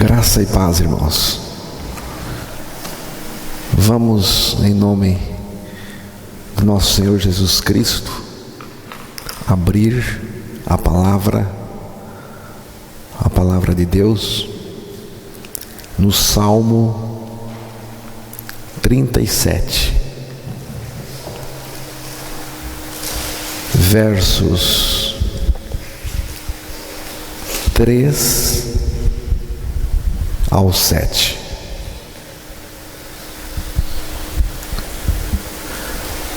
Graça e paz, irmãos. Vamos, em nome do nosso Senhor Jesus Cristo, abrir a palavra de Deus no Salmo 37, versos 3 ao 7.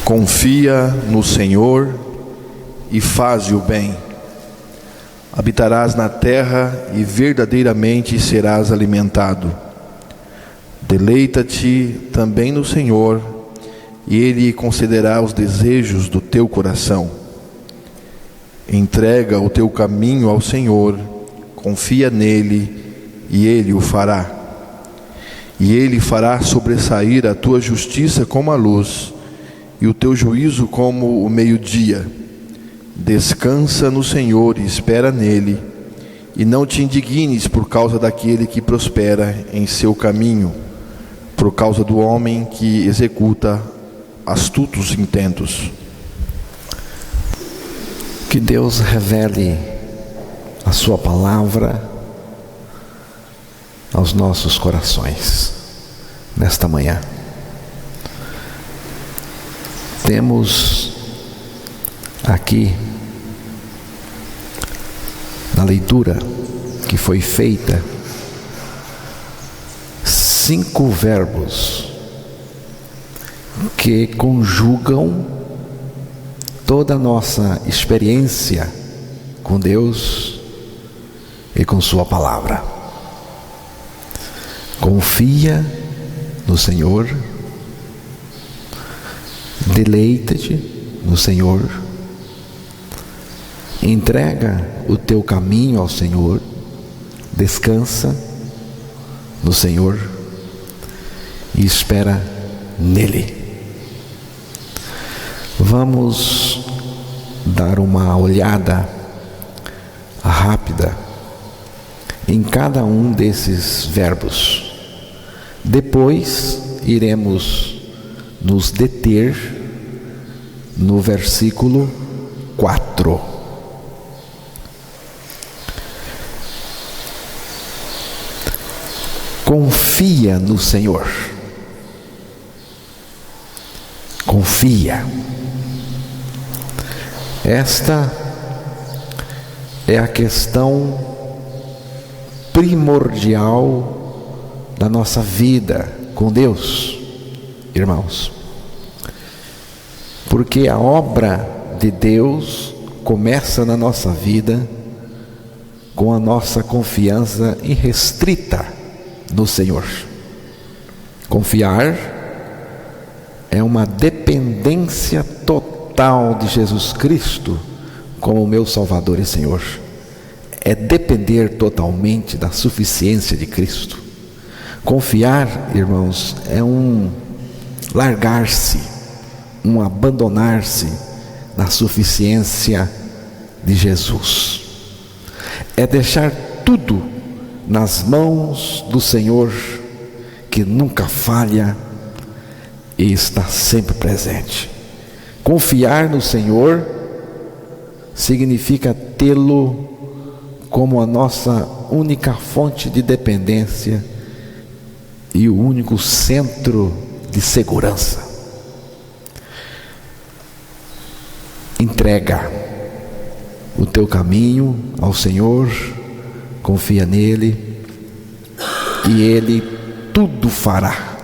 Confia no Senhor e faze o bem. Habitarás na terra e verdadeiramente serás alimentado. Deleita-te também no Senhor, e Ele concederá os desejos do teu coração. Entrega o teu caminho ao Senhor, confia nele, e Ele o fará. E Ele fará sobressair a tua justiça como a luz, e o teu juízo como o meio-dia. Descansa no Senhor e espera nele, e não te indignes por causa daquele que prospera em seu caminho, por causa do homem que executa astutos intentos. Que Deus revele a sua palavra aos nossos corações nesta manhã. Temos aqui, na leitura que foi feita, 5 verbos que conjugam toda a nossa experiência com Deus e com sua palavra. Confia no Senhor, deleita-te no Senhor, entrega o teu caminho ao Senhor, descansa no Senhor e espera nele. Vamos dar uma olhada rápida em cada um desses verbos. Depois iremos nos deter no versículo 4. Confia no Senhor. Confia. Esta é a questão primordial da nossa vida com Deus, irmãos. Porque a obra de Deus começa na nossa vida com a nossa confiança irrestrita no Senhor. Confiar é uma dependência total de Jesus Cristo como meu Salvador e Senhor. É depender totalmente da suficiência de Cristo. Confiar, irmãos, é um largar-se, um abandonar-se na suficiência de Jesus. É deixar tudo nas mãos do Senhor, que nunca falha e está sempre presente. Confiar no Senhor significa tê-lo como a nossa única fonte de dependência e o único centro de segurança. Entrega o teu caminho ao Senhor, confia nele e Ele tudo fará.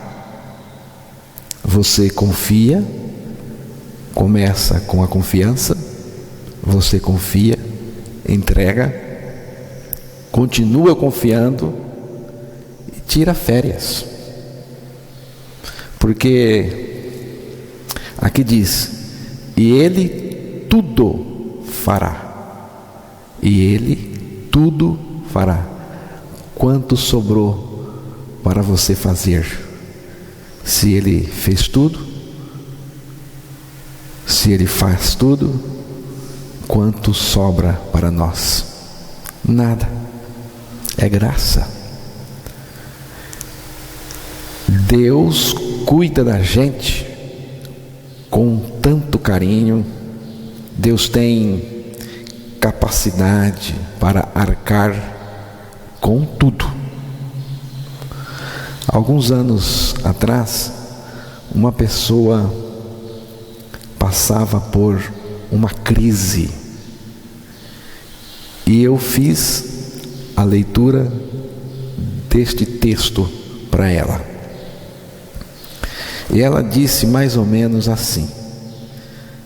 Você confia, começa com a confiança, você confia, entrega, continua confiando e tira férias. Porque aqui diz, e Ele tudo fará. E Ele tudo fará. Quanto sobrou para você fazer? Se Ele fez tudo, se Ele faz tudo, quanto sobra para nós? Nada. É graça. Deus cuida da gente com tanto carinho. Deus tem capacidade para arcar com tudo. Alguns anos atrás, uma pessoa passava por uma crise e eu fiz a leitura deste texto para ela. E ela disse mais ou menos assim: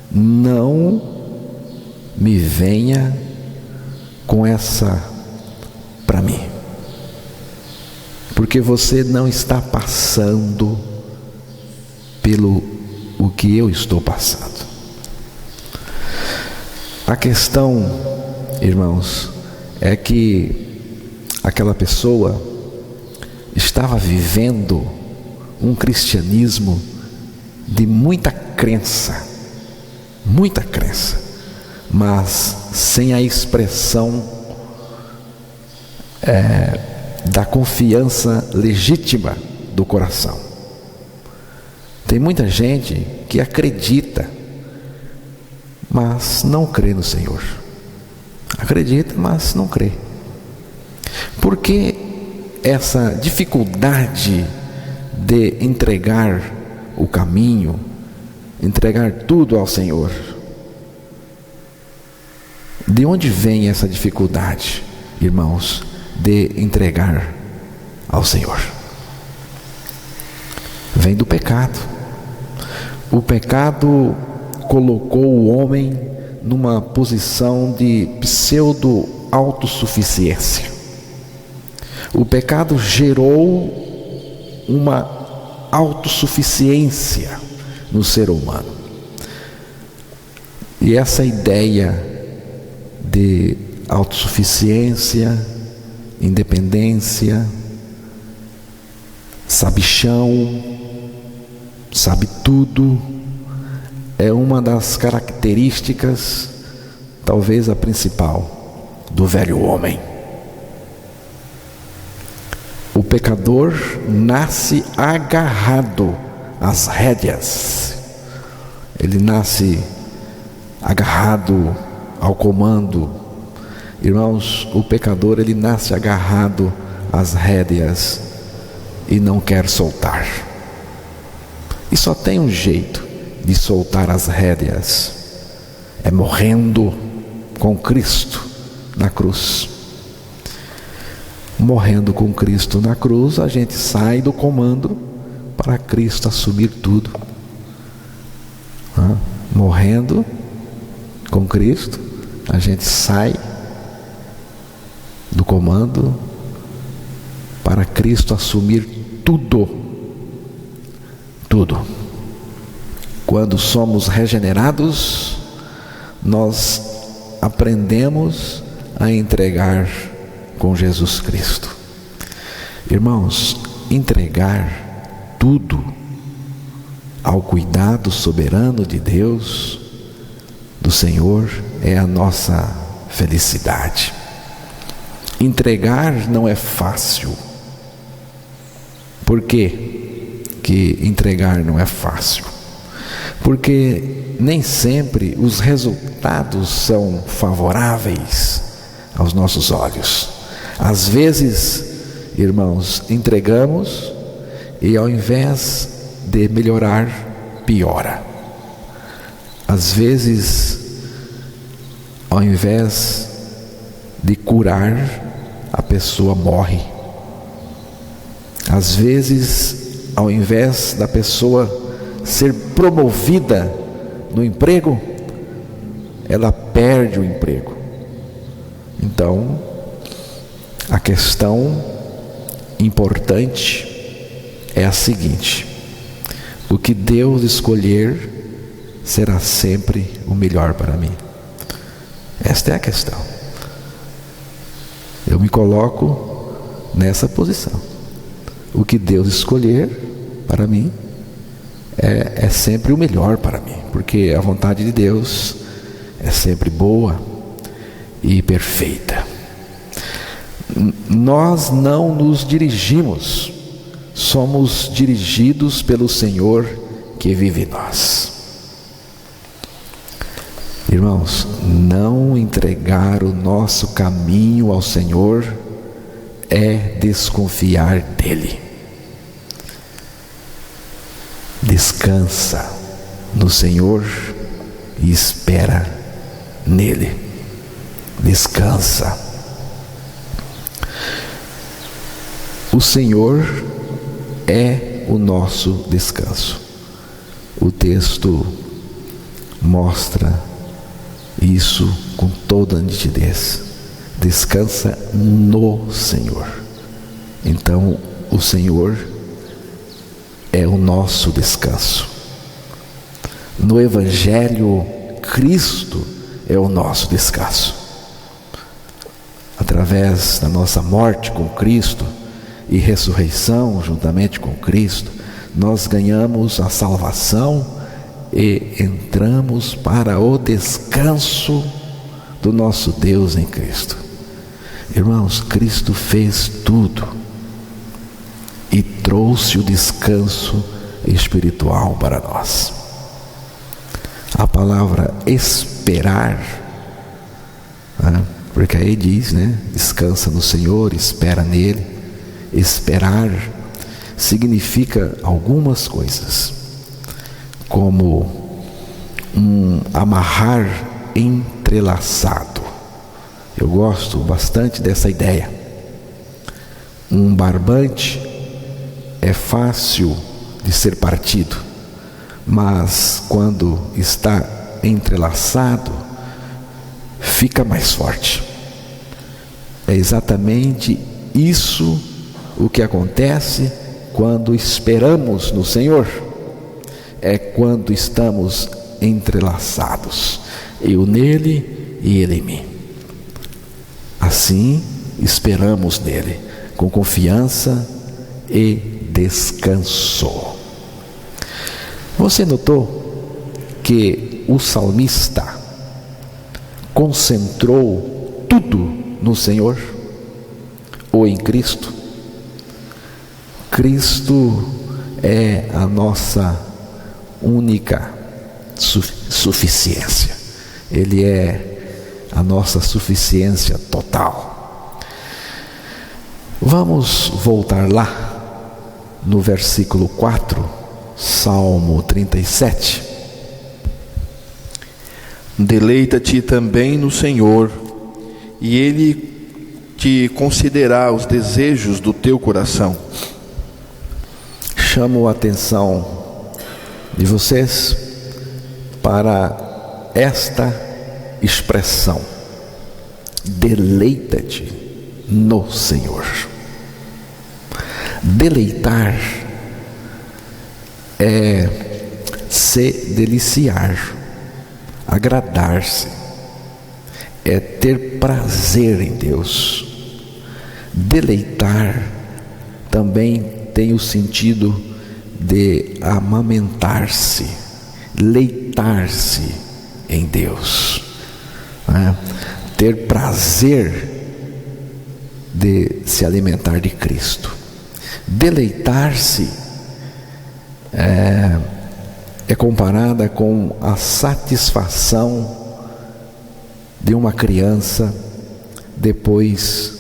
não me venha com essa para mim, porque você não está passando pelo o que eu estou passando. A questão, irmãos, é que aquela pessoa estava vivendo um cristianismo de muita crença, mas sem a expressão da confiança legítima do coração. Tem muita gente que acredita, mas não crê no Senhor. Acredita, mas não crê. Por que essa dificuldade de entregar o caminho, entregar tudo ao Senhor? De onde vem essa dificuldade, irmãos, de entregar ao Senhor? Vem do pecado. O pecado colocou o homem numa posição de pseudo-autossuficiência. O pecado gerou uma autossuficiência no ser humano. E essa ideia de autossuficiência, independência, sabichão, sabe tudo, é uma das características, talvez a principal, do velho homem. O pecador nasce agarrado às rédeas. Ele nasce agarrado ao comando. Irmãos, o pecador, ele nasce agarrado às rédeas e não quer soltar. E só tem um jeito de soltar as rédeas: é morrendo com Cristo na cruz. Morrendo com Cristo na cruz, a gente sai do comando para Cristo assumir tudo. Morrendo com Cristo, a gente sai do comando para Cristo assumir tudo. Tudo. Quando somos regenerados, nós aprendemos a entregar com Jesus Cristo. Irmãos, entregar tudo ao cuidado soberano de Deus, do Senhor, é a nossa felicidade. Entregar não é fácil. Por quê que entregar não é fácil? Porque nem sempre os resultados são favoráveis aos nossos olhos. Às vezes, irmãos, entregamos e ao invés de melhorar, piora. Às vezes, ao invés de curar, a pessoa morre. Às vezes, ao invés da pessoa ser promovida no emprego, ela perde o emprego. Então, a questão importante é a seguinte: o que Deus escolher será sempre o melhor para mim. Esta é a questão. Eu me coloco nessa posição. O que Deus escolher para mim é sempre o melhor para mim, porque a vontade de Deus é sempre boa e perfeita. Nós não nos dirigimos somos dirigidos pelo Senhor que vive em nós. Irmãos, não entregar o nosso caminho ao Senhor é desconfiar dele. Descansa no Senhor e espera nele. Descansa. O Senhor é o nosso descanso. O texto mostra isso com toda a nitidez. Descansa no Senhor. Então, o Senhor é o nosso descanso. No Evangelho, Cristo é o nosso descanso. Através da nossa morte com Cristo e ressurreição juntamente com Cristo, nós ganhamos a salvação e entramos para o descanso do nosso Deus em Cristo. Irmãos, Cristo fez tudo e trouxe o descanso espiritual para nós. A palavra esperar, porque aí diz, descansa no Senhor, espera nele. Esperar significa algumas coisas, como um amarrar entrelaçado. Eu gosto bastante dessa ideia. Um barbante é fácil de ser partido, mas quando está entrelaçado, fica mais forte. É exatamente isso o que acontece quando esperamos no Senhor. É quando estamos entrelaçados, eu nele e ele em mim. Assim, esperamos nele, com confiança e descanso. Você notou que o salmista concentrou tudo no Senhor ou em Cristo? Cristo é a nossa única suficiência. Ele é a nossa suficiência total. Vamos voltar lá no versículo 4, Salmo 37. Deleita-te também no Senhor, e Ele te concederá os desejos do teu coração. Chamo a atenção de vocês para esta expressão: deleita-te no Senhor. Deleitar é se deliciar, agradar-se, é ter prazer em Deus. Deleitar também tem o sentido de amamentar-se, leitar-se em Deus, ter prazer de se alimentar de Cristo. Deleitar-se é comparada com a satisfação de uma criança depois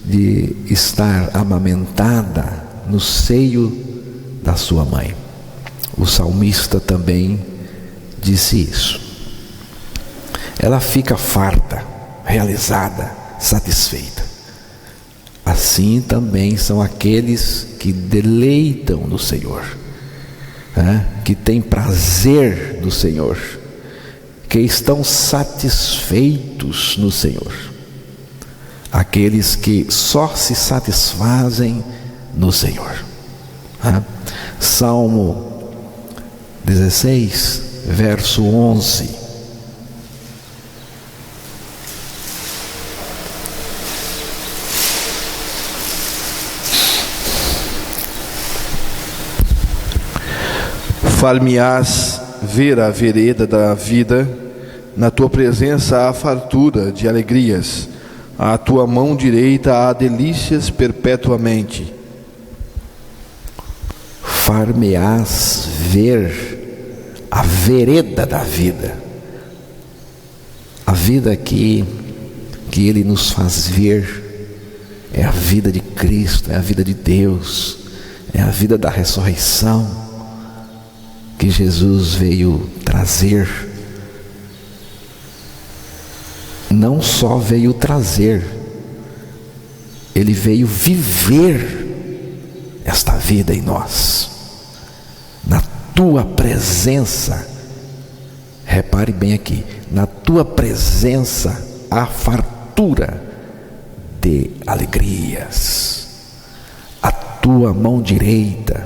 de estar amamentada no seio da sua mãe. O salmista também disse isso. Ela fica farta, realizada, satisfeita. Assim também são aqueles que deleitam no Senhor, que têm prazer no Senhor, que estão satisfeitos no Senhor. Aqueles que só se satisfazem no Senhor. Salmo 16, verso 11. Far-me-ás ver a vereda da vida, na tua presença há fartura de alegrias, à tua mão direita há delícias perpetuamente. far-me-ás ver a vereda da vida. A vida que Ele nos faz ver é a vida de Cristo, é a vida de Deus, é a vida da ressurreição que Jesus veio trazer. Não só veio trazer, Ele veio viver esta vida em nós. Na tua presença, repare bem aqui, na tua presença há fartura de alegrias. A tua mão direita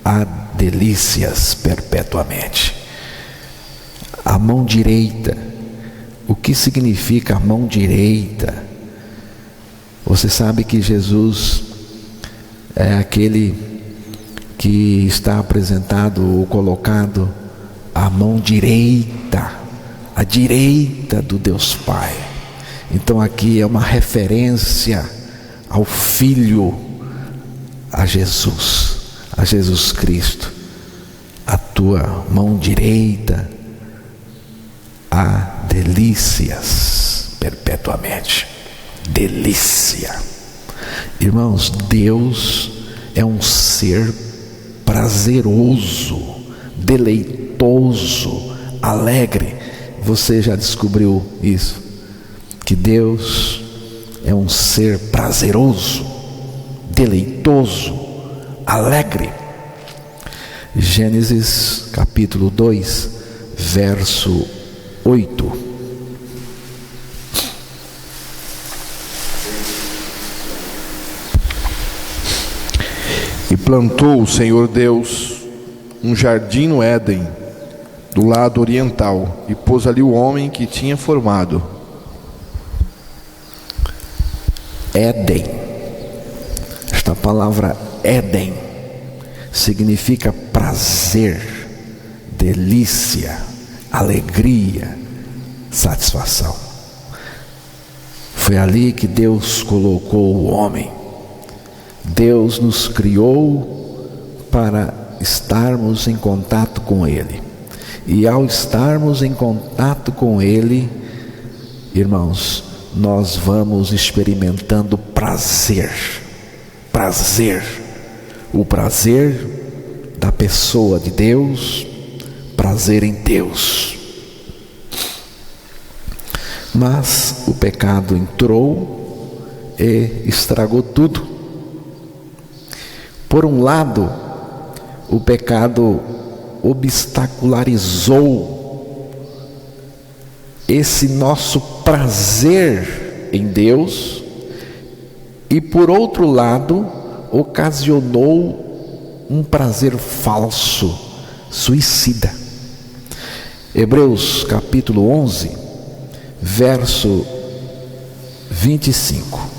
há delícias perpetuamente. A mão direita, o que significa a mão direita? Você sabe que Jesus é aquele que está apresentado ou colocado à mão direita, à direita do Deus Pai. Então aqui é uma referência ao Filho, a Jesus Cristo. A tua mão direita há delícias perpetuamente. Delícia. Irmãos, Deus é um ser prazeroso, deleitoso, alegre. Você já descobriu isso? Que Deus é um ser prazeroso, deleitoso, alegre. Gênesis capítulo 2, verso 8. E plantou o Senhor Deus um jardim no Éden, do lado oriental, e pôs ali o homem que tinha formado. Éden, esta palavra Éden significa prazer, delícia, alegria, satisfação. Foi ali que Deus colocou o homem. Deus nos criou para estarmos em contato com Ele. E ao estarmos em contato com Ele, irmãos, nós vamos experimentando prazer. Prazer. O prazer da pessoa de Deus, prazer em Deus. Mas o pecado entrou e estragou tudo. Por um lado, o pecado obstacularizou esse nosso prazer em Deus, e por outro lado, ocasionou um prazer falso, suicida. Hebreus capítulo 11, verso 25.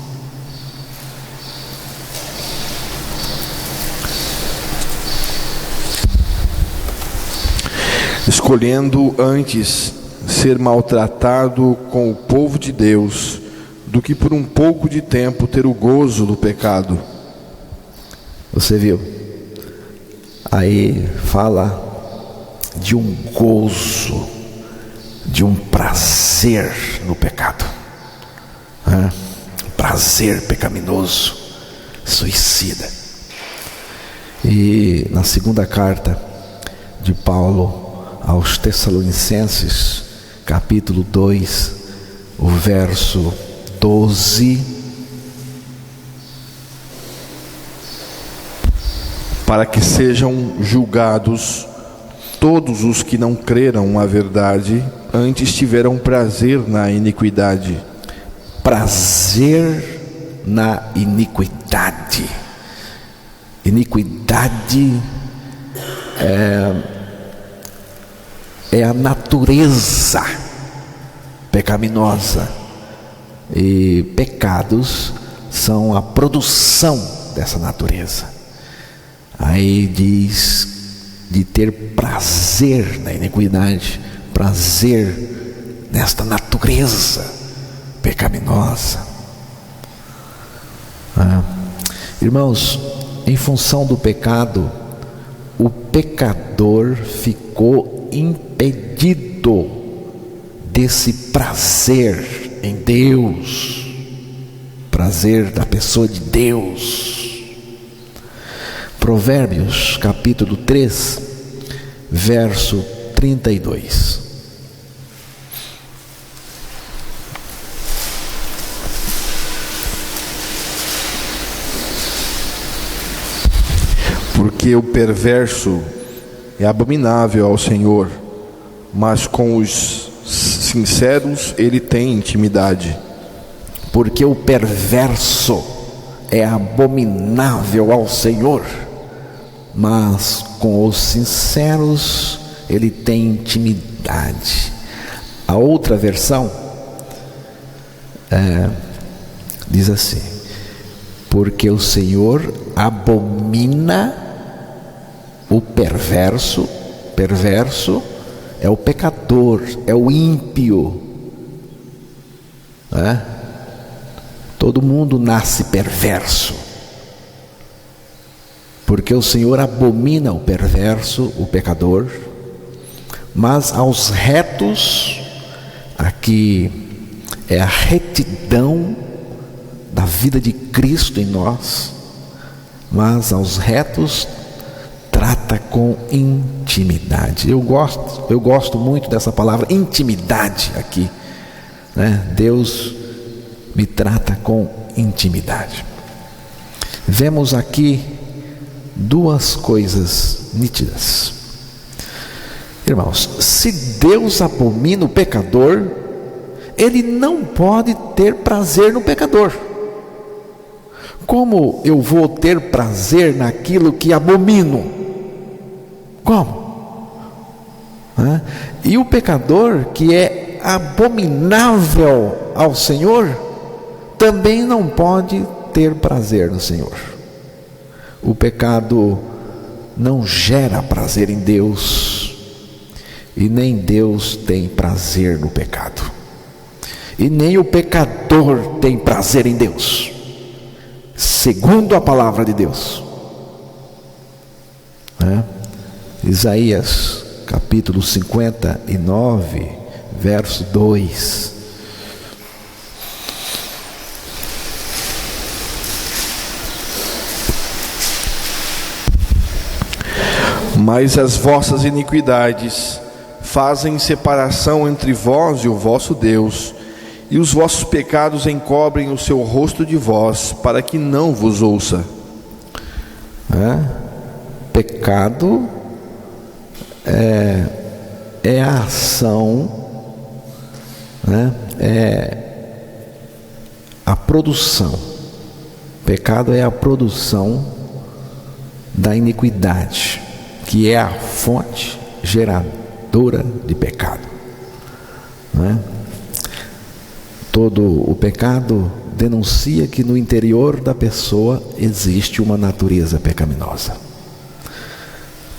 Escolhendo antes ser maltratado com o povo de Deus, do que por um pouco de tempo ter o gozo do pecado. Você viu? Aí fala de um gozo, de um prazer no pecado. Prazer pecaminoso, suicida. E na segunda carta de Paulo aos Tessalonicenses, capítulo 2, o verso 12. Para que sejam julgados todos os que não creram a verdade, antes tiveram prazer na iniquidade. Prazer na iniquidade. Iniquidade é a natureza pecaminosa, e pecados são a produção dessa natureza. Aí diz de ter prazer na iniquidade, prazer nesta natureza pecaminosa. Irmãos, em função do pecado, o pecador ficou impedido desse prazer em Deus, prazer da pessoa de Deus. Provérbios capítulo 3, verso 32. Porque o perverso é abominável ao Senhor, mas com os sinceros ele tem intimidade. Porque o perverso é abominável ao Senhor, mas com os sinceros ele tem intimidade. A outra versão diz assim: porque o Senhor abomina o perverso. Perverso é o pecador, é o ímpio, Todo mundo nasce perverso, porque o Senhor abomina o perverso, o pecador, mas aos retos, aqui é a retidão da vida de Cristo em nós, mas aos retos trata com intimidade. Eu gosto muito dessa palavra intimidade aqui, Deus me trata com intimidade. Vemos aqui duas coisas nítidas. Irmãos, se Deus abomina o pecador, Ele não pode ter prazer no pecador. Como eu vou ter prazer naquilo que abomino? Como? E o pecador que é abominável ao Senhor também não pode ter prazer no Senhor. O pecado não gera prazer em Deus, e nem Deus tem prazer no pecado, e nem o pecador tem prazer em Deus, segundo a palavra de Deus. Isaías capítulo 59, verso 2. Mas as vossas iniquidades fazem separação entre vós e o vosso Deus, e os vossos pecados encobrem o seu rosto de vós, para que não vos ouça. Pecado é a ação, é a produção. Pecado é a produção da iniquidade, que é a fonte geradora de pecado. Todo o pecado denuncia que no interior da pessoa existe uma natureza pecaminosa.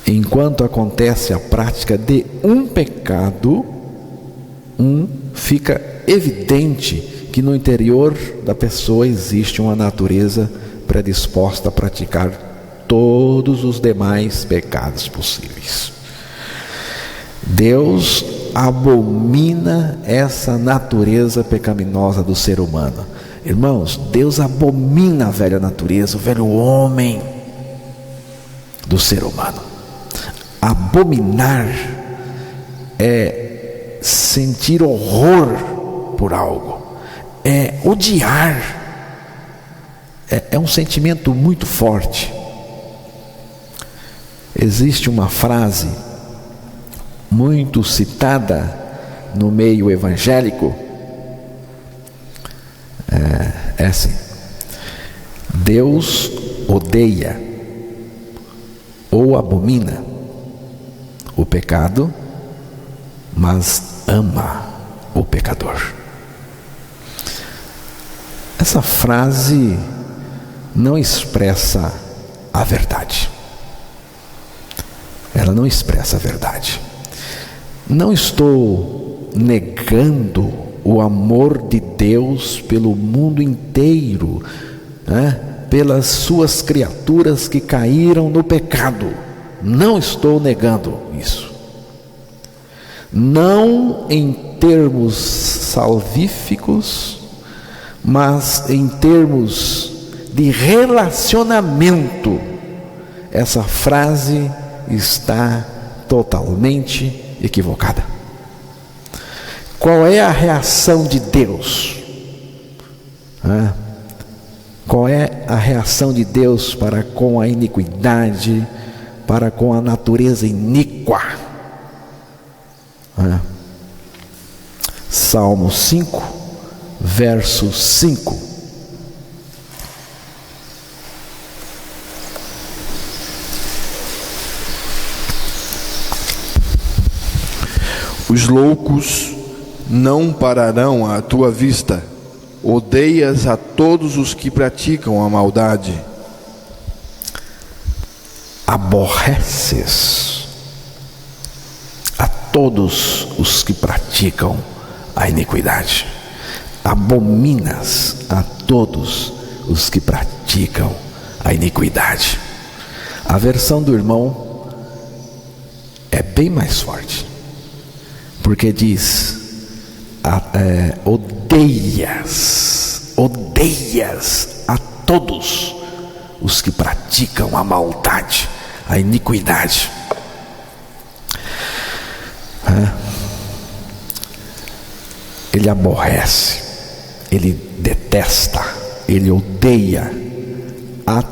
Enquanto acontece a prática de um pecado, fica evidente que no interior da pessoa existe uma natureza predisposta a praticar todos os demais pecados possíveis. Deus abomina essa natureza pecaminosa do ser humano. Irmãos, Deus abomina a velha natureza, o velho homem do ser humano. Abominar é sentir horror por algo, é odiar, é um sentimento muito forte. Existe uma frase muito citada no meio evangélico, é assim: Deus odeia ou abomina o pecado, mas ama o pecador. Essa frase não expressa a verdade. Ela não expressa a verdade. Não estou negando o amor de Deus pelo mundo inteiro, pelas suas criaturas que caíram no pecado. Não estou negando isso. Não em termos salvíficos, mas em termos de relacionamento. Essa frase está totalmente equivocada. Qual é a reação de Deus? Qual é a reação de Deus para com a iniquidade, para com a natureza iníqua? Salmo 5, verso 5. Os loucos não pararão à tua vista, odeias a todos os que praticam a maldade. Aborreces a todos os que praticam a iniquidade. Abominas a todos os que praticam a iniquidade. A versão do irmão é bem mais forte, porque diz: odeias a todos os que praticam a maldade, a iniquidade. Ele aborrece, ele detesta, ele odeia a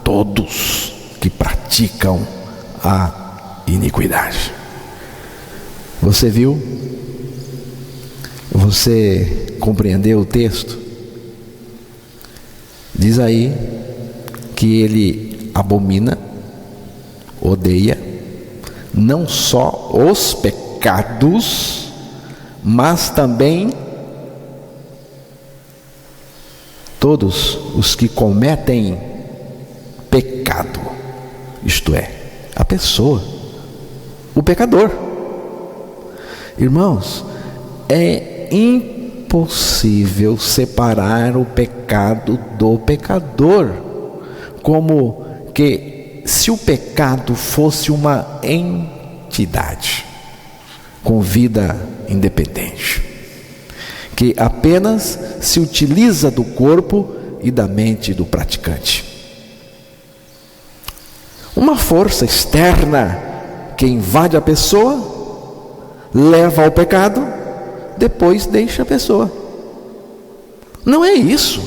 todos que praticam a iniquidade. Você viu? Você compreendeu o texto? Diz aí que ele abomina, odeia, não só os pecados, mas também todos os que cometem pecado, isto é, a pessoa, o pecador. Irmãos, é impossível separar o pecado do pecador, como que se o pecado fosse uma entidade com vida independente, que apenas se utiliza do corpo e da mente do praticante. Uma força externa que invade a pessoa, leva ao pecado, depois deixa a pessoa. Não é isso.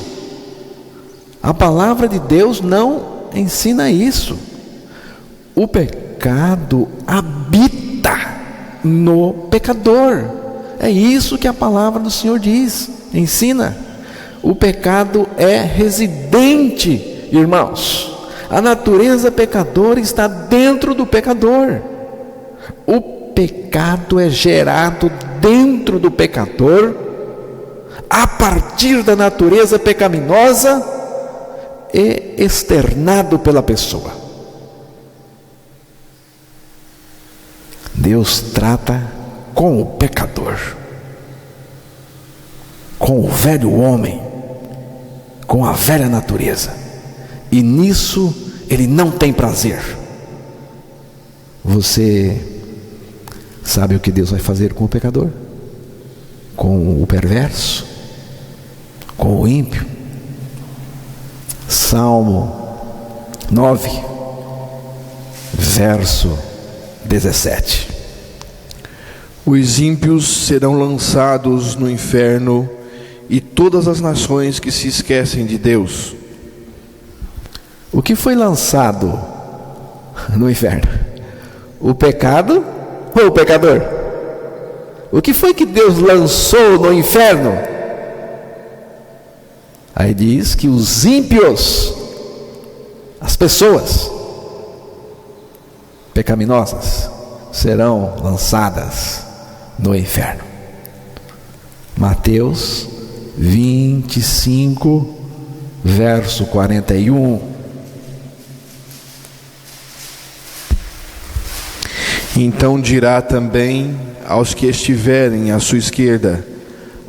A palavra de Deus não ensina isso. O pecado habita no pecador. É isso que a palavra do Senhor diz, ensina. O pecado é residente, irmãos. A natureza pecadora está dentro do pecador. O pecado é gerado dentro do pecador, a partir da natureza pecaminosa e externado pela pessoa. Deus trata com o pecador, com o velho homem, com a velha natureza, e nisso ele não tem prazer. Você sabe o que Deus vai fazer com o pecador? Com o perverso? Com o ímpio? Salmo 9, verso 17. Os ímpios serão lançados no inferno, e todas as nações que se esquecem de Deus. O que foi lançado no inferno? O pecado ou o pecador? O que foi que Deus lançou no inferno? Aí diz que os ímpios, as pessoas pecaminosas, serão lançadas no inferno. Mateus 25, verso 41. Então dirá também aos que estiverem à sua esquerda: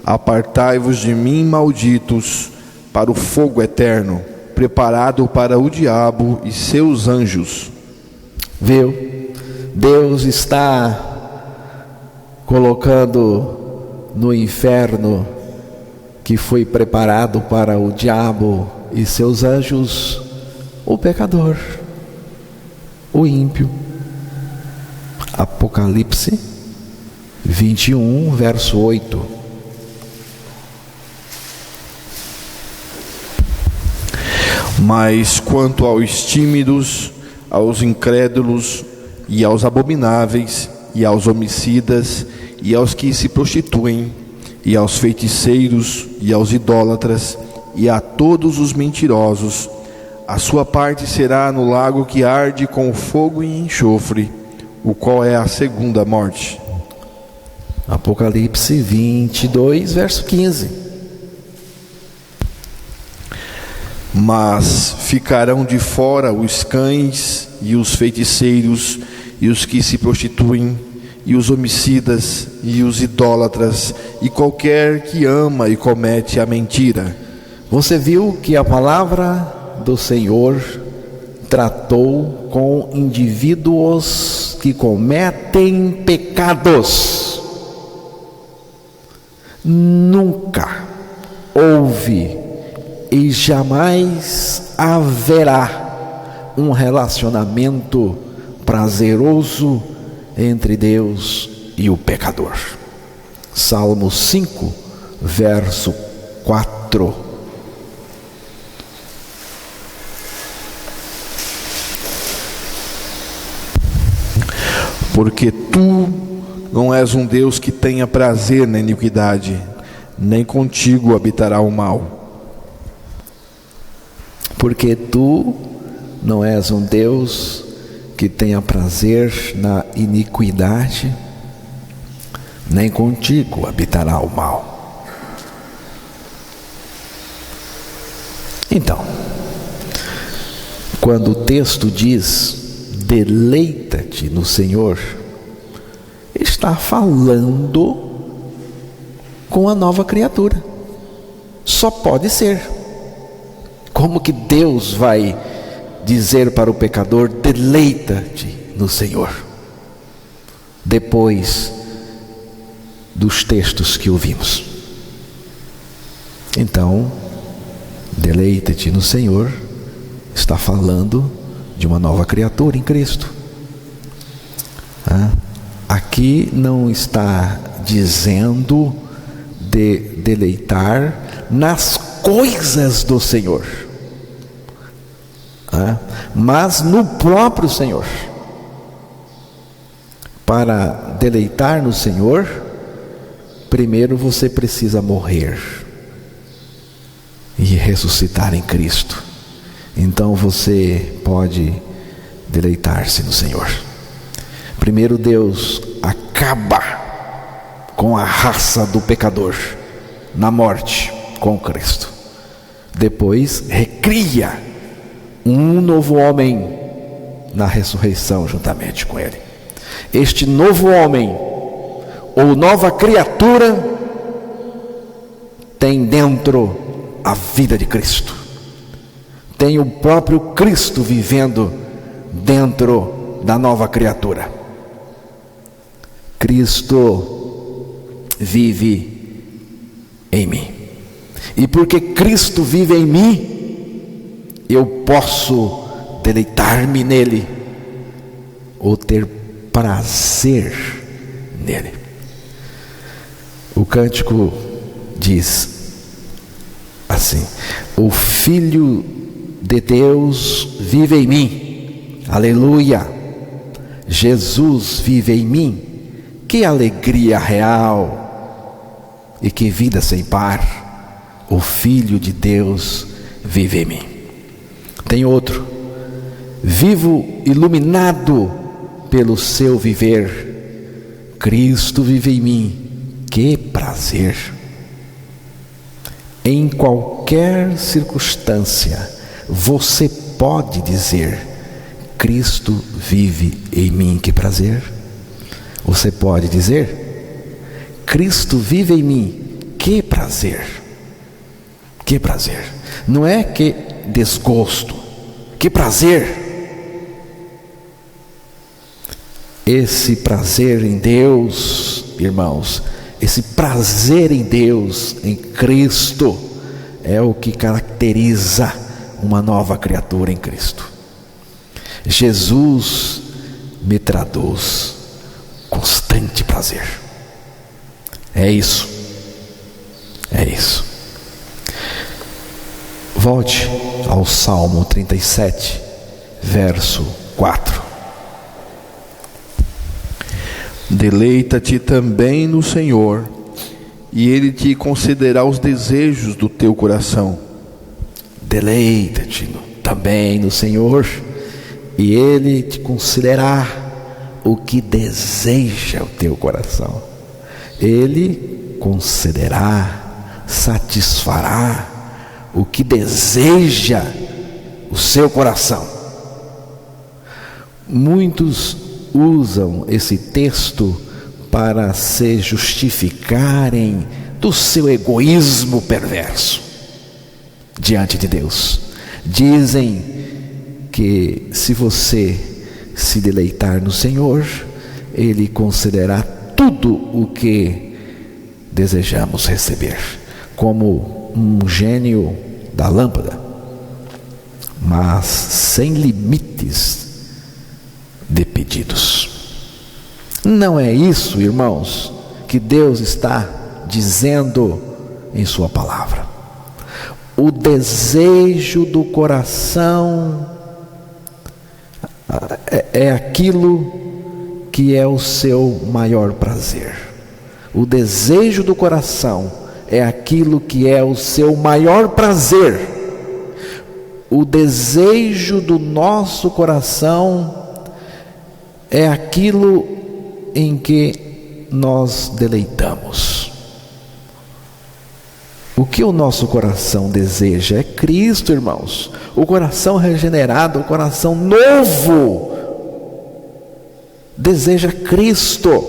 apartai-vos de mim, malditos, para o fogo eterno, preparado para o diabo e seus anjos. Viu? Deus está colocando no inferno que foi preparado para o diabo e seus anjos o pecador, o ímpio. Apocalipse 21, verso 8. Mas quanto aos tímidos, aos incrédulos e aos abomináveis e aos homicidas e aos que se prostituem e aos feiticeiros e aos idólatras e a todos os mentirosos, a sua parte será no lago que arde com fogo e enxofre, o qual é a segunda morte. Apocalipse 22, verso 15. Mas ficarão de fora os cães e os feiticeiros e os que se prostituem e os homicidas e os idólatras e qualquer que ama e comete a mentira. Você viu que a palavra do Senhor tratou com indivíduos que cometem pecados. Nunca houve e jamais haverá um relacionamento prazeroso entre Deus e o pecador. Salmo 5, verso 4. Porque tu não és um Deus que tenha prazer na iniquidade, nem contigo habitará o mal. Porque tu não és um Deus que tenha prazer na iniquidade, nem contigo habitará o mal. Então, quando o texto diz deleita-te no Senhor, está falando com a nova criatura. Só pode ser. Como que Deus vai dizer para o pecador, deleita-te no Senhor, depois dos textos que ouvimos? Então, deleita-te no Senhor está falando de uma nova criatura em Cristo. Aqui não está dizendo de deleitar nas coisas do Senhor, mas no próprio Senhor. Para deleitar no Senhor, primeiro você precisa morrer e ressuscitar em Cristo. Então você pode deleitar-se no Senhor. Primeiro Deus acaba com a raça do pecador na morte com Cristo. Depois recria um novo homem na ressurreição juntamente com Ele. Este novo homem ou nova criatura tem dentro a vida de Cristo. Tem o próprio Cristo vivendo dentro da nova criatura. Cristo vive em mim. E porque Cristo vive em mim, eu posso deleitar-me nele ou ter prazer nele. O cântico diz assim: o Filho de Deus vive em mim, aleluia, Jesus vive em mim. Que alegria real e que vida sem par, o Filho de Deus vive em mim. Tem outro: vivo iluminado pelo seu viver, Cristo vive em mim, que prazer. Em qualquer circunstância você pode dizer: Cristo vive em mim, que prazer. Você pode dizer: Cristo vive em mim, que prazer. Que prazer. Não é que desgosto, que prazer. Esse prazer em Deus, irmãos, esse prazer em Deus, em Cristo, é o que caracteriza uma nova criatura em Cristo. Jesus me traduz constante prazer. É isso. É isso. Volte ao Salmo 37, verso 4. Deleita-te também no Senhor, e Ele te concederá os desejos do teu coração. Deleita-te também no Senhor, e Ele te concederá o que deseja o teu coração. Ele concederá, satisfará o que deseja o seu coração. Muitos usam esse texto para se justificarem do seu egoísmo perverso diante de Deus. Dizem que se você se deleitar no Senhor, Ele concederá tudo o que desejamos receber, como um gênio da lâmpada, mas sem limites de pedidos. Não é isso, irmãos, que Deus está dizendo em sua palavra. O desejo do coração é aquilo que é o seu maior prazer. O desejo do coração é aquilo que é o seu maior prazer. O desejo do nosso coração é aquilo em que nós deleitamos. O que o nosso coração deseja é Cristo, irmãos. O coração regenerado, o coração novo, deseja Cristo.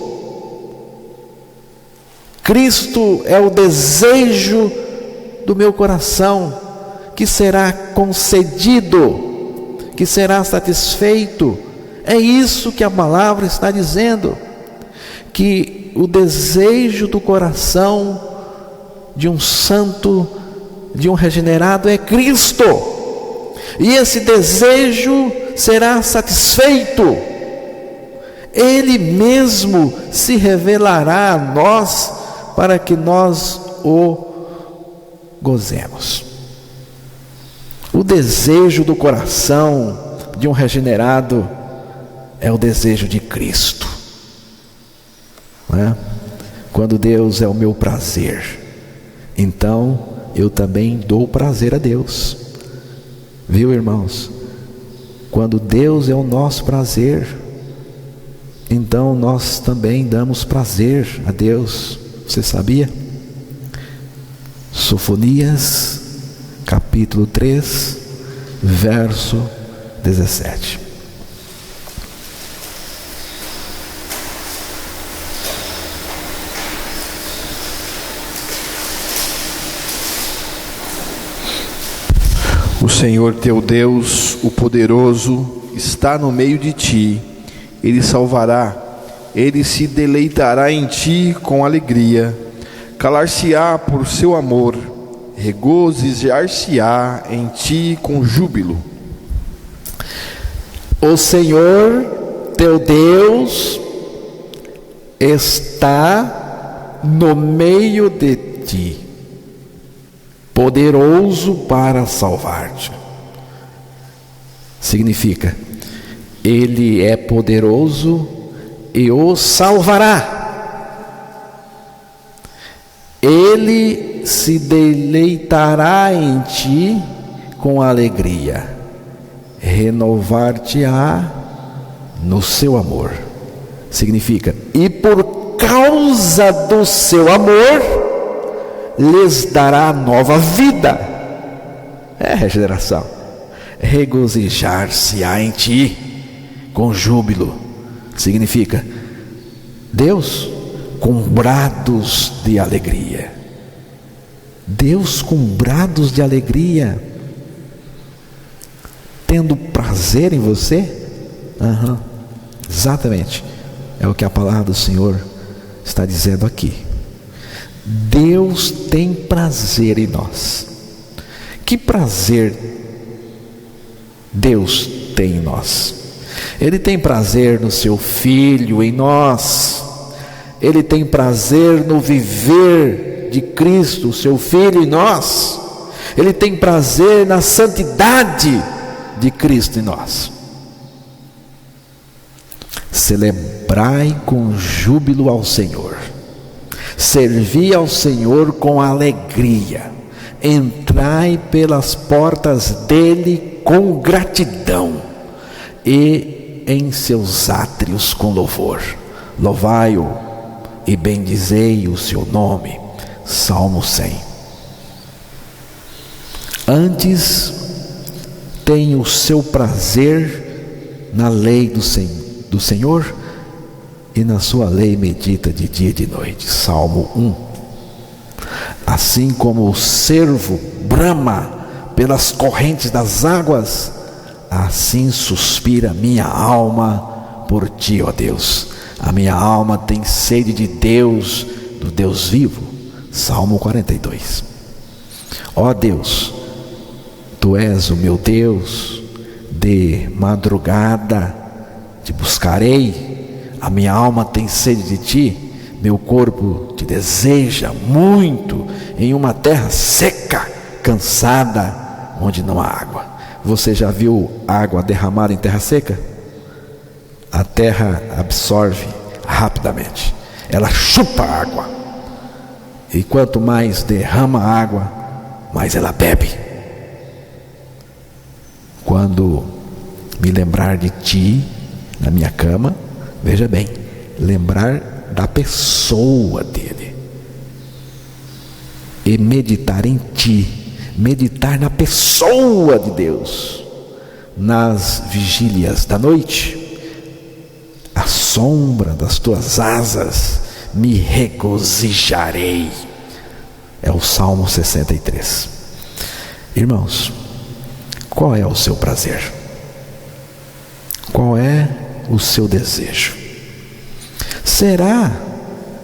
Cristo é o desejo do meu coração, que será concedido, que será satisfeito. É isso que a palavra está dizendo, que o desejo do coração de um santo, de um regenerado, é Cristo, e esse desejo será satisfeito. Ele mesmo se revelará a nós para que nós o gozemos. O desejo do coração de um regenerado é o desejo de Cristo, não é? Quando Deus é o meu prazer, então eu também dou prazer a Deus. Viu, irmãos? Quando Deus é o nosso prazer, então nós também damos prazer a Deus. Você sabia? Sofonias, capítulo 3, verso 17. O Senhor teu Deus, o poderoso, está no meio de ti. Ele salvará, ele se deleitará em ti com alegria, calar-se-á por seu amor, regozijar-se-á em ti com júbilo. O Senhor teu Deus está no meio de ti, poderoso para salvar-te. Significa, Ele é poderoso e o salvará. Ele se deleitará em ti com alegria, renovar-te-á no seu amor. Significa, e por causa do seu amor lhes dará nova vida. É regeneração. Regozijar-se-á em ti com júbilo. Significa, Deus com brados de alegria. Deus com brados de alegria, tendo prazer em você. Exatamente. É o que a palavra do Senhor está dizendo aqui. Deus tem prazer em nós. Que prazer Deus tem em nós? Ele tem prazer no seu Filho, em nós. Ele tem prazer no viver de Cristo, seu Filho, em nós. Ele tem prazer na santidade de Cristo em nós. Celebrai com júbilo ao Senhor, servi ao Senhor com alegria, entrai pelas portas dele com gratidão e em seus átrios com louvor. Louvai-o e bendizei o seu nome. Salmo 100. Antes tem o seu prazer na lei do Senhor, e na sua lei medita de dia e de noite. Salmo 1. Assim como o cervo brama pelas correntes das águas, assim suspira minha alma por ti, ó Deus. A minha alma tem sede de Deus, do Deus vivo. Salmo 42. Ó Deus, tu és o meu Deus, de madrugada te buscarei, a minha alma tem sede de ti, meu corpo te deseja muito, em uma terra seca, cansada, onde não há água. Você já viu água derramada em terra seca? A terra absorve rapidamente, ela chupa a água, e quanto mais derrama água, mais ela bebe. Quando me lembrar de ti na minha cama, veja bem, lembrar da pessoa dele e meditar em ti, meditar na pessoa de Deus, nas vigílias da noite, à sombra das tuas asas me regozijarei. É o Salmo 63. Irmãos, qual é o seu prazer? Qual é o seu desejo? Será,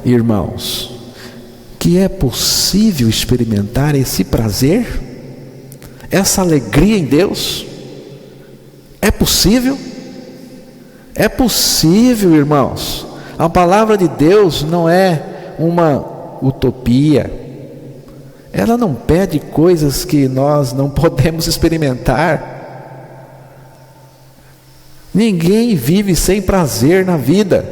irmãos, que é possível experimentar esse prazer, essa alegria em Deus? É possível? É possível, irmãos. A palavra de Deus não é uma utopia. Ela não pede coisas que nós não podemos experimentar. Ninguém vive sem prazer na vida.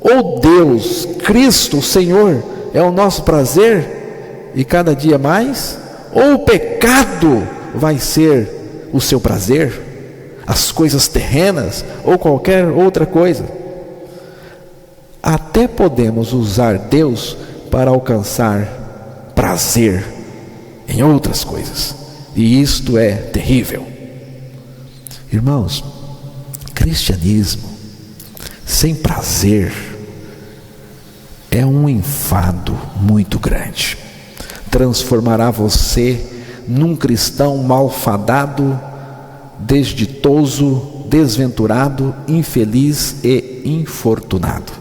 Ou Deus, Cristo, o Senhor, é o nosso prazer, e cada dia mais, ou o pecado vai ser o seu prazer, as coisas terrenas, ou qualquer outra coisa. Até podemos usar Deus para alcançar prazer em outras coisas, e isto é terrível. Irmãos, cristianismo sem prazer é um enfado muito grande. Transformará você num cristão malfadado, desditoso, desventurado, infeliz e infortunado.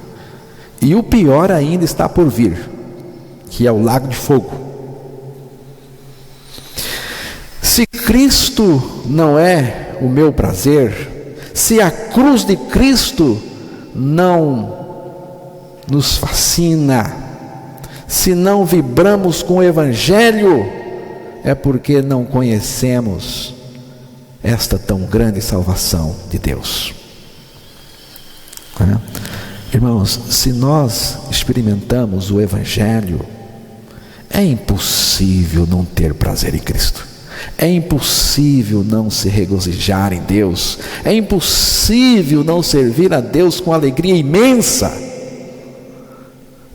E o pior ainda está por vir, que é o lago de fogo. Se Cristo não é o meu prazer, se a cruz de Cristo não nos fascina, se não vibramos com o Evangelho, é porque não conhecemos esta tão grande salvação de Deus. Irmãos, se nós experimentamos o Evangelho, é impossível não ter prazer em Cristo. É impossível não se regozijar em Deus. É impossível não servir a Deus com alegria imensa.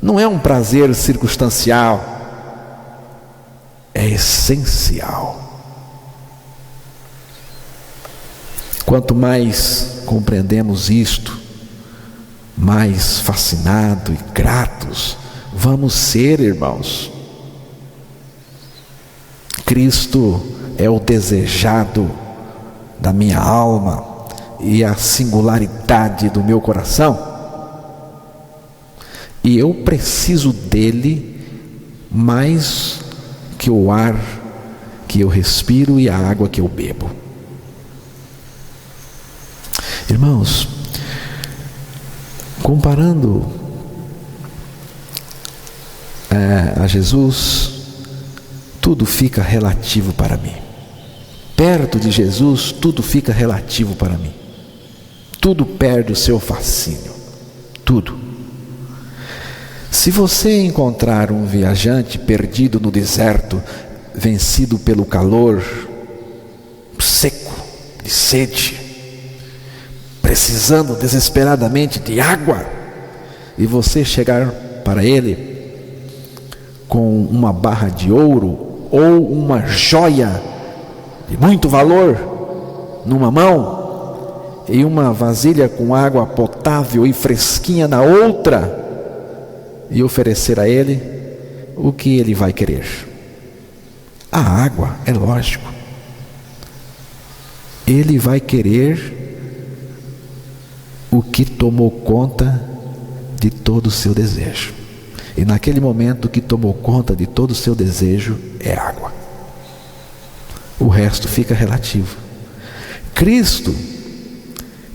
Não é um prazer circunstancial, é essencial. Quanto mais compreendemos isto, mais fascinados e gratos vamos ser, irmãos. Cristo é o desejado da minha alma e a singularidade do meu coração. E eu preciso dele mais que o ar que eu respiro e a água que eu bebo. Irmãos, comparando a Jesus, tudo fica relativo para mim. Perto de Jesus, tudo fica relativo para mim. Tudo perde o seu fascínio. Tudo. Se você encontrar um viajante perdido no deserto, vencido pelo calor, seco, de sede, precisando desesperadamente de água, e você chegar para ele com uma barra de ouro ou uma joia de muito valor numa mão e uma vasilha com água potável e fresquinha na outra, e oferecer a ele, o que ele vai querer? A água, é lógico. Ele vai querer o que tomou conta de todo o seu desejo. E naquele momento, o que tomou conta de todo o seu desejo é água. O resto fica relativo. Cristo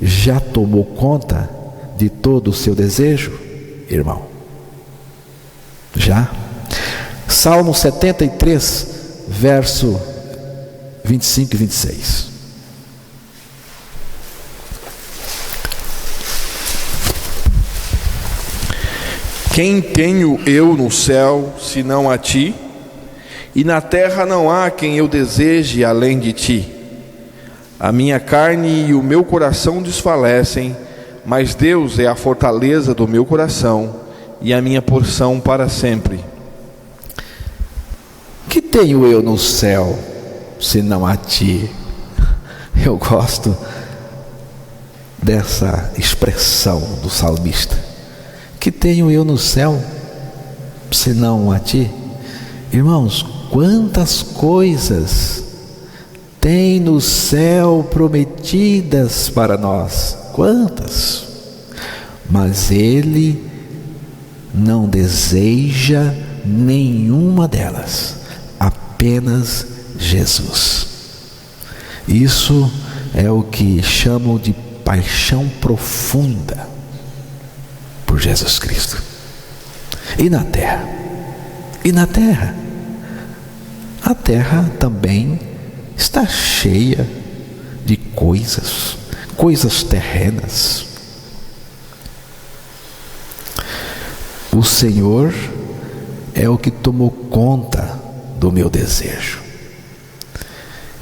já tomou conta de todo o seu desejo, irmão? Já? Salmo 73, verso 25 e 26. Quem tenho eu no céu, senão a ti? E na terra não há quem eu deseje além de ti. A minha carne e o meu coração desfalecem, mas Deus é a fortaleza do meu coração e a minha porção para sempre. Que tenho eu no céu, senão a ti? Eu gosto dessa expressão do salmista. Que tenho eu no céu, senão a ti? Irmãos, quantas coisas tem no céu prometidas para nós, quantas? Mas ele não deseja nenhuma delas, apenas Jesus. Isso é o que chamam de paixão profunda por Jesus Cristo. E na terra? E na terra? A terra também está cheia de coisas terrenas. O Senhor é o que tomou conta do meu desejo.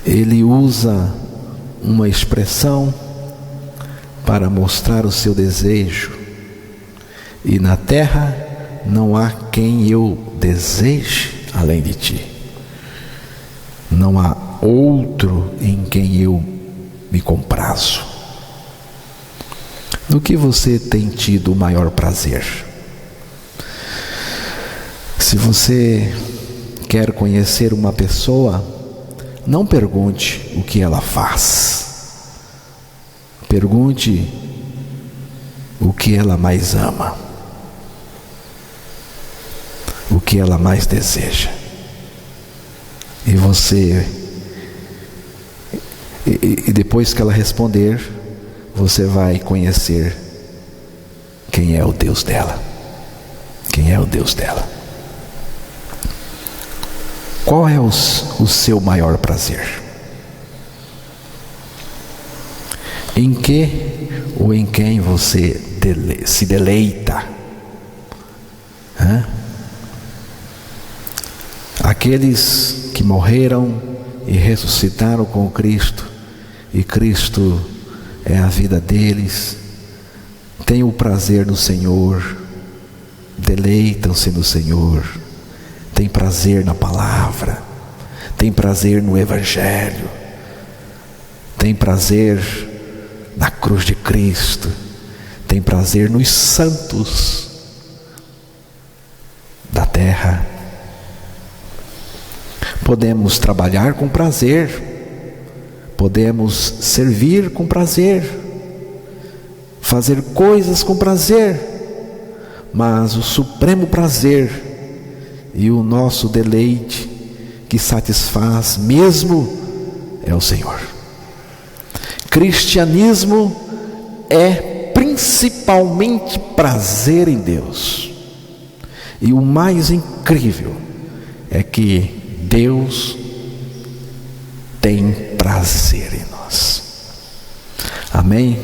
Ele usa uma expressão para mostrar o seu desejo. E na terra não há quem eu deseje além de ti. Não há outro em quem eu me comprazo. No que você tem tido o maior prazer? Se você quer conhecer uma pessoa, não pergunte o que ela faz. Pergunte o que ela mais ama, o que ela mais deseja. E depois que ela responder, você vai conhecer quem é o Deus dela. Quem é o Deus dela? Qual é o seu maior prazer? Em que ou em quem você se deleita? Aqueles que morreram e ressuscitaram com Cristo, e Cristo é a vida deles, têm o prazer no Senhor, deleitam-se no Senhor, têm prazer na palavra, têm prazer no Evangelho, têm prazer na cruz de Cristo, têm prazer nos santos da terra. Podemos trabalhar com prazer, podemos servir com prazer, fazer coisas com prazer, mas o supremo prazer e o nosso deleite que satisfaz mesmo é o Senhor. Cristianismo é principalmente prazer em Deus. E o mais incrível é que Deus tem prazer em nós. Amém?